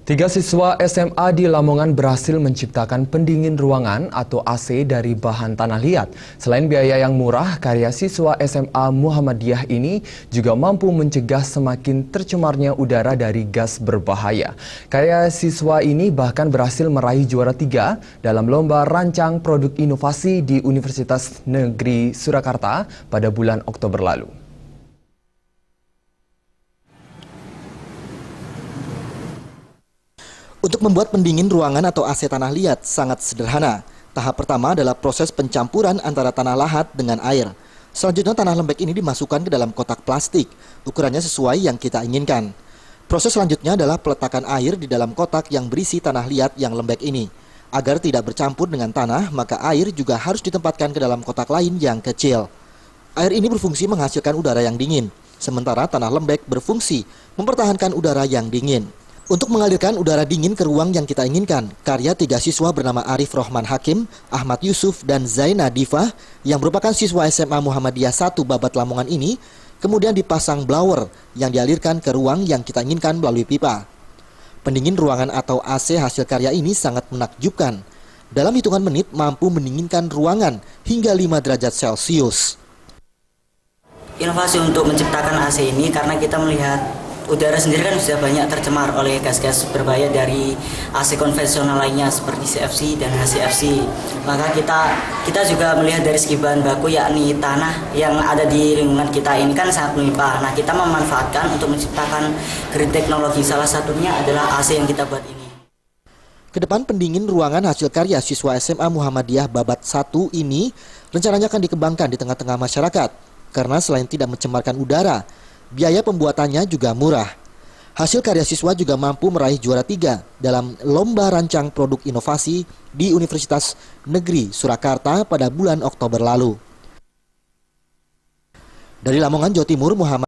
Tiga siswa SMA di Lamongan berhasil menciptakan pendingin ruangan atau AC dari bahan tanah liat. Selain biaya yang murah, karya siswa SMA Muhammadiyah ini juga mampu mencegah semakin tercemarnya udara dari gas berbahaya. Karya siswa ini bahkan berhasil meraih juara 3 dalam lomba rancang produk inovasi di Universitas Negeri Surakarta pada bulan Oktober lalu. Untuk membuat pendingin ruangan atau AC tanah liat sangat sederhana. Tahap pertama adalah proses pencampuran antara tanah lahat dengan air. Selanjutnya tanah lembek ini dimasukkan ke dalam kotak plastik. Ukurannya sesuai yang kita inginkan. Proses selanjutnya adalah peletakan air di dalam kotak yang berisi tanah liat yang lembek ini. Agar tidak bercampur dengan tanah, maka air juga harus ditempatkan ke dalam kotak lain yang kecil. Air ini berfungsi menghasilkan udara yang dingin, sementara tanah lembek berfungsi mempertahankan udara yang dingin. Untuk mengalirkan udara dingin ke ruang yang kita inginkan, karya tiga siswa bernama Arif Rohman Hakim, Ahmad Yusuf, dan Zaina Difah yang merupakan siswa SMA Muhammadiyah 1 Babat Lamongan ini kemudian dipasang blower yang dialirkan ke ruang yang kita inginkan melalui pipa. Pendingin ruangan atau AC hasil karya ini sangat menakjubkan. Dalam hitungan menit mampu mendinginkan ruangan hingga 5 derajat Celcius. Inovasi untuk menciptakan AC ini karena kita melihat udara sendiri kan sudah banyak tercemar oleh gas-gas berbahaya dari AC konvensional lainnya seperti CFC dan HCFC. Maka kita juga melihat dari segi bahan baku yakni tanah yang ada di lingkungan kita ini kan sangat melimpah. Nah, kita memanfaatkan untuk menciptakan green teknologi. Salah satunya adalah AC yang kita buat ini. Kedepan pendingin ruangan hasil karya siswa SMA Muhammadiyah Babat 1 ini rencananya akan dikembangkan di tengah-tengah masyarakat. Karena selain tidak mencemarkan udara, biaya pembuatannya juga murah. Hasil karya siswa juga mampu meraih juara 3 dalam lomba rancang produk inovasi di Universitas Negeri Surakarta pada bulan Oktober lalu. Dari Lamongan, Jawa Timur, Muhammad